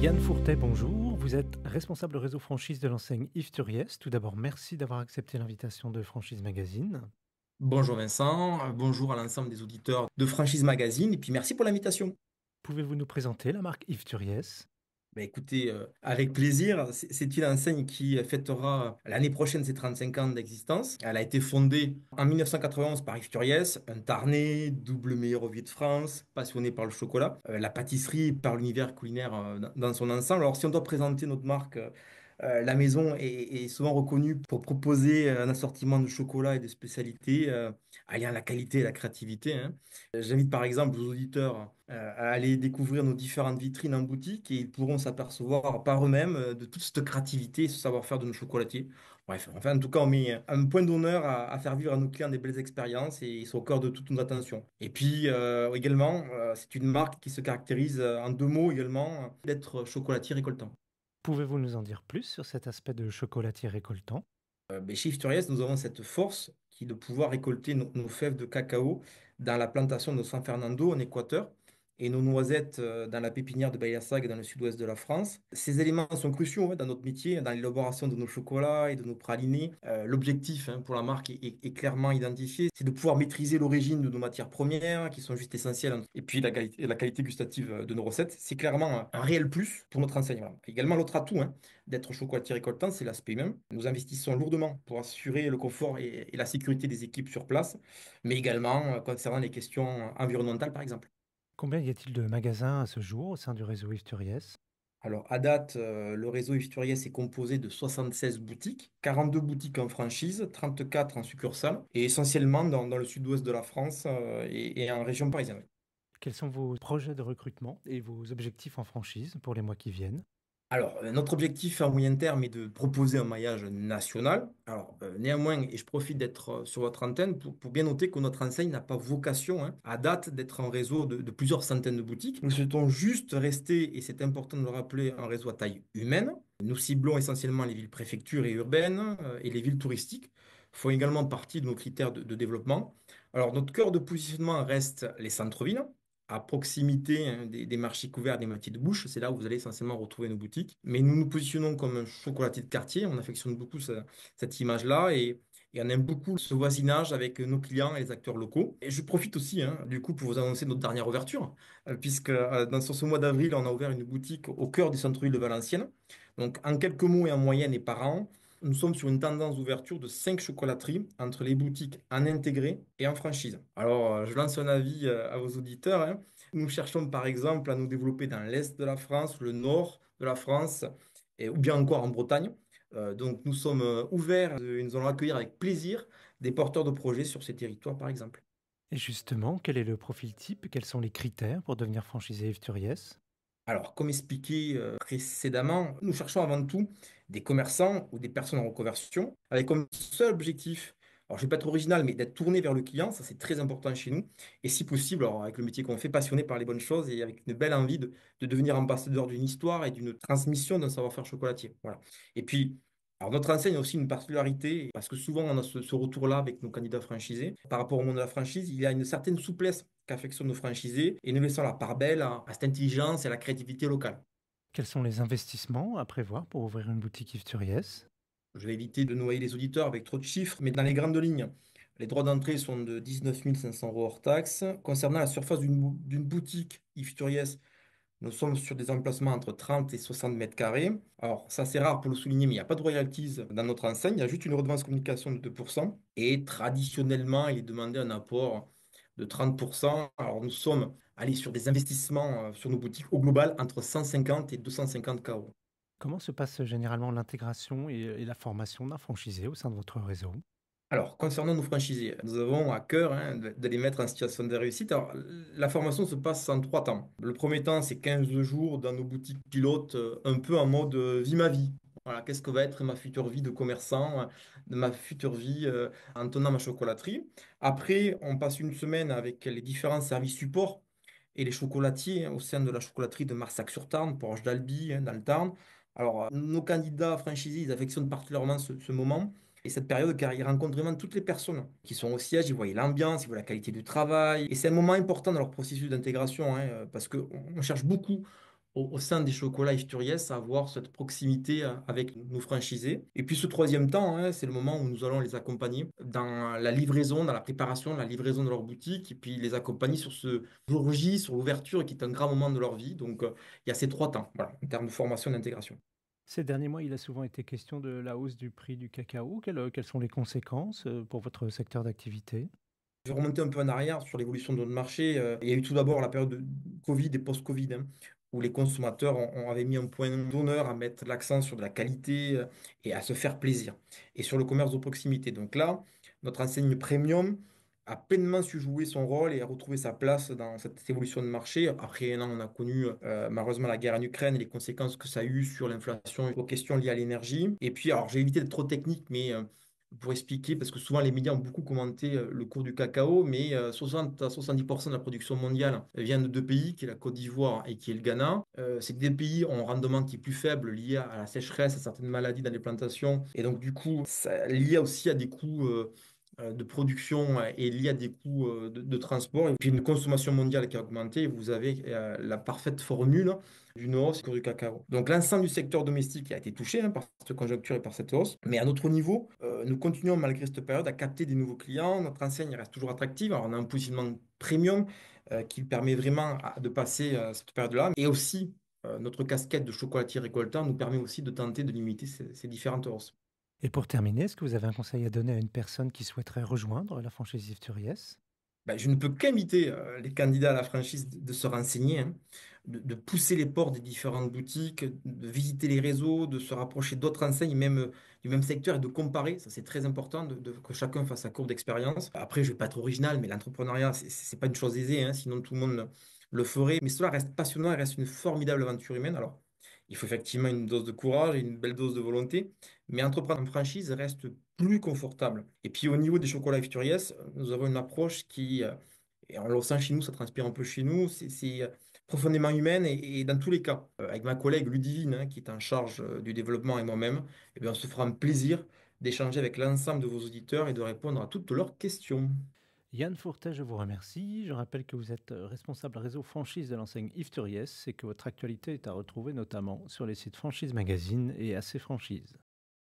Yann Fourtet, bonjour. Vous êtes responsable réseau franchise de l'enseigne Yves Turiès. Tout d'abord, merci d'avoir accepté l'invitation de Franchise Magazine. Bonjour Vincent, bonjour à l'ensemble des auditeurs de Franchise Magazine et puis merci pour l'invitation. Pouvez-vous nous présenter la marque Yves Turiès? Écoutez, avec plaisir, c'est une enseigne qui fêtera l'année prochaine ses 35 ans d'existence. Elle a été fondée en 1991 par Yves Turiès, un Tarnais, double meilleur ouvrier de France, passionné par le chocolat, la pâtisserie, par l'univers culinaire dans son ensemble. Alors si on doit présenter notre marque, la maison est souvent reconnue pour proposer un assortiment de chocolat et de spécialités alliant la qualité et la créativité, hein. J'invite par exemple vos auditeurs à aller découvrir nos différentes vitrines en boutique et ils pourront s'apercevoir par eux-mêmes de toute cette créativité et ce savoir-faire de nos chocolatiers. Bref, enfin, en tout cas, on met un point d'honneur à faire vivre à nos clients des belles expériences et ils sont au cœur de toute notre attention. Et puis également, c'est une marque qui se caractérise en deux mots également, d'être chocolatier récoltant. Pouvez-vous nous en dire plus sur cet aspect de chocolatier récoltant? Chez Ifturies, nous avons cette force qui est de pouvoir récolter nos fèves de cacao dans la plantation de San Fernando en Équateur et nos noisettes dans la pépinière de Bayassag dans le sud-ouest de la France. Ces éléments sont cruciaux, hein, dans notre métier, dans l'élaboration de nos chocolats et de nos pralinés. L'objectif, hein, pour la marque est clairement identifié, c'est de pouvoir maîtriser l'origine de nos matières premières qui sont juste essentielles, hein. Et puis la qualité gustative de nos recettes, c'est clairement un réel plus pour notre enseignement. Également, l'autre atout, hein, d'être chocolatier récoltant, c'est l'aspect humain. Nous investissons lourdement pour assurer le confort et la sécurité des équipes sur place, mais également concernant les questions environnementales, par exemple. Combien y a-t-il de magasins à ce jour au sein du réseau Yves Turiès? Alors, à date, le réseau Isturiès est composé de 76 boutiques, 42 boutiques en franchise, 34 en succursale, et essentiellement dans le sud-ouest de la France et en région parisienne. Quels sont vos projets de recrutement et vos objectifs en franchise pour les mois qui viennent? Alors, notre objectif à moyen terme est de proposer un maillage national. Alors, néanmoins, et je profite d'être sur votre antenne pour bien noter que notre enseigne n'a pas vocation, hein, à date, d'être un réseau de plusieurs centaines de boutiques. Nous souhaitons juste rester, et c'est important de le rappeler, un réseau à taille humaine. Nous ciblons essentiellement les villes préfectures et urbaines et les villes touristiques font également partie de nos critères de développement. Alors, notre cœur de positionnement reste les centres-villes à proximité, hein, des marchés couverts, des métiers de bouche. C'est là où vous allez essentiellement retrouver nos boutiques. Mais nous nous positionnons comme un chocolatier de quartier. On affectionne beaucoup cette image-là et on aime beaucoup ce voisinage avec nos clients et les acteurs locaux. Et je profite aussi, hein, du coup, pour vous annoncer notre dernière ouverture, puisque sur ce mois d'avril, on a ouvert une boutique au cœur du centre-ville de Valenciennes. Donc, en quelques mots et en moyenne et par an, nous sommes sur une tendance d'ouverture de 5 chocolateries entre les boutiques en intégré et en franchise. Alors, je lance un avis à vos auditeurs, hein. Nous cherchons par exemple à nous développer dans l'est de la France, le nord de la France, ou bien encore en Bretagne. Donc, nous sommes ouverts et nous allons accueillir avec plaisir des porteurs de projets sur ces territoires, par exemple. Et justement, quel est le profil type? Quels sont les critères pour devenir franchisé Yves Turiès? Alors, comme expliqué précédemment, nous cherchons avant tout des commerçants ou des personnes en reconversion avec comme seul objectif, alors je vais pas être original, mais d'être tourné vers le client, ça c'est très important chez nous. Et si possible, alors, avec le métier qu'on fait, passionné par les bonnes choses et avec une belle envie de devenir ambassadeur d'une histoire et d'une transmission d'un savoir-faire chocolatier. Voilà. Et puis, alors notre enseigne a aussi une particularité, parce que souvent on a ce retour-là avec nos candidats franchisés. Par rapport au monde de la franchise, il y a une certaine souplesse qu'affectionnent nos franchisés et nous laissons la part belle à cette intelligence et à la créativité locale. Quels sont les investissements à prévoir pour ouvrir une boutique Yves Turiès? Je vais éviter de noyer les auditeurs avec trop de chiffres, mais dans les grandes lignes, les droits d'entrée sont de 19 500 euros hors taxe. Concernant la surface d'une boutique Yves Turiès, nous sommes sur des emplacements entre 30 et 60 mètres carrés. Alors, ça c'est rare pour le souligner, mais il n'y a pas de royalties dans notre enseigne. Il y a juste une redevance communication de 2%. Et traditionnellement, il est demandé un apport de 30%. Alors, nous sommes allés sur des investissements sur nos boutiques au global entre 150 et 250 euros. Comment se passe généralement l'intégration et la formation d'un franchisé au sein de votre réseau? Alors, concernant nos franchisés, nous avons à cœur, hein, de les mettre en situation de réussite. Alors, la formation se passe en trois temps. Le premier temps, c'est 15 jours dans nos boutiques pilotes, un peu en mode vie ma vie. Voilà, qu'est-ce que va être ma future vie de commerçant, de ma future vie en tenant ma chocolaterie. Après, on passe une semaine avec les différents services supports et les chocolatiers, hein, au sein de la chocolaterie de Marsac-sur-Tarn, Porche d'Albi, hein, dans le Tarn. Alors, nos candidats franchisés, ils affectionnent particulièrement ce moment. Et cette période, car ils rencontrent vraiment toutes les personnes qui sont au siège, ils voient l'ambiance, ils voient la qualité du travail. Et c'est un moment important dans leur processus d'intégration, hein, parce qu'on cherche beaucoup au sein des chocolats Ifturies à avoir cette proximité avec nos franchisés. Et puis ce troisième temps, hein, c'est le moment où nous allons les accompagner dans la livraison, dans la préparation, la livraison de leur boutique, et puis les accompagner sur ce jour J, sur l'ouverture, qui est un grand moment de leur vie. Donc il y a ces trois temps, voilà, en termes de formation et d'intégration. Ces derniers mois, il a souvent été question de la hausse du prix du cacao. Quelles sont les conséquences pour votre secteur d'activité? Je vais remonter un peu en arrière sur l'évolution de notre marché. Il y a eu tout d'abord la période de Covid et post-Covid, hein, où les consommateurs avaient mis un point d'honneur à mettre l'accent sur de la qualité et à se faire plaisir, et sur le commerce de proximité. Donc là, notre enseigne premium a pleinement su jouer son rôle et a retrouvé sa place dans cette évolution de marché. Après un an, on a connu malheureusement la guerre en Ukraine et les conséquences que ça a eu sur l'inflation et aux questions liées à l'énergie. Et puis, alors j'ai évité d'être trop technique, mais pour expliquer, parce que souvent les médias ont beaucoup commenté le cours du cacao, mais 60 à 70% de la production mondiale vient de deux pays, qui est la Côte d'Ivoire et qui est le Ghana. Ces deux pays ont un rendement qui est plus faible lié à la sécheresse, à certaines maladies dans les plantations, et donc du coup, ça lié aussi à des coûts de production et lié à des coûts de transport, et puis une consommation mondiale qui a augmenté. Vous avez la parfaite formule d'une hausse du cours du cacao. Donc l'ensemble du secteur domestique a été touché, hein, par cette conjoncture et par cette hausse. Mais à notre niveau, nous continuons malgré cette période à capter des nouveaux clients. Notre enseigne reste toujours attractive. Alors on a un positionnement premium qui permet vraiment de passer cette période-là. Et aussi, notre casquette de chocolatier récoltant nous permet aussi de tenter de limiter ces différentes hausses. Et pour terminer, est-ce que vous avez un conseil à donner à une personne qui souhaiterait rejoindre la franchise Ifturies? Ben, je ne peux qu'inviter les candidats à la franchise de se renseigner, hein, de pousser les portes des différentes boutiques, de visiter les réseaux, de se rapprocher d'autres enseignes, même du même secteur, et de comparer. Ça, c'est très important, que chacun fasse sa courbe d'expérience. Après, je ne vais pas être original, mais l'entrepreneuriat, c'est pas une chose aisée, hein, sinon tout le monde le ferait. Mais cela reste passionnant et reste une formidable aventure humaine. Alors, il faut effectivement une dose de courage et une belle dose de volonté, mais entreprendre en franchise reste plus confortable. Et puis au niveau des chocolats Ifturies, nous avons une approche qui, et on le ressent chez nous, ça transpire un peu chez nous, c'est profondément humaine, et dans tous les cas, avec ma collègue Ludivine, hein, qui est en charge du développement, et moi-même, eh bien, on se fera un plaisir d'échanger avec l'ensemble de vos auditeurs et de répondre à toutes leurs questions. Yann Fourtet, je vous remercie. Je rappelle que vous êtes responsable réseau franchise de l'enseigne Ifturies et que votre actualité est à retrouver notamment sur les sites Franchise Magazine et AC Franchise.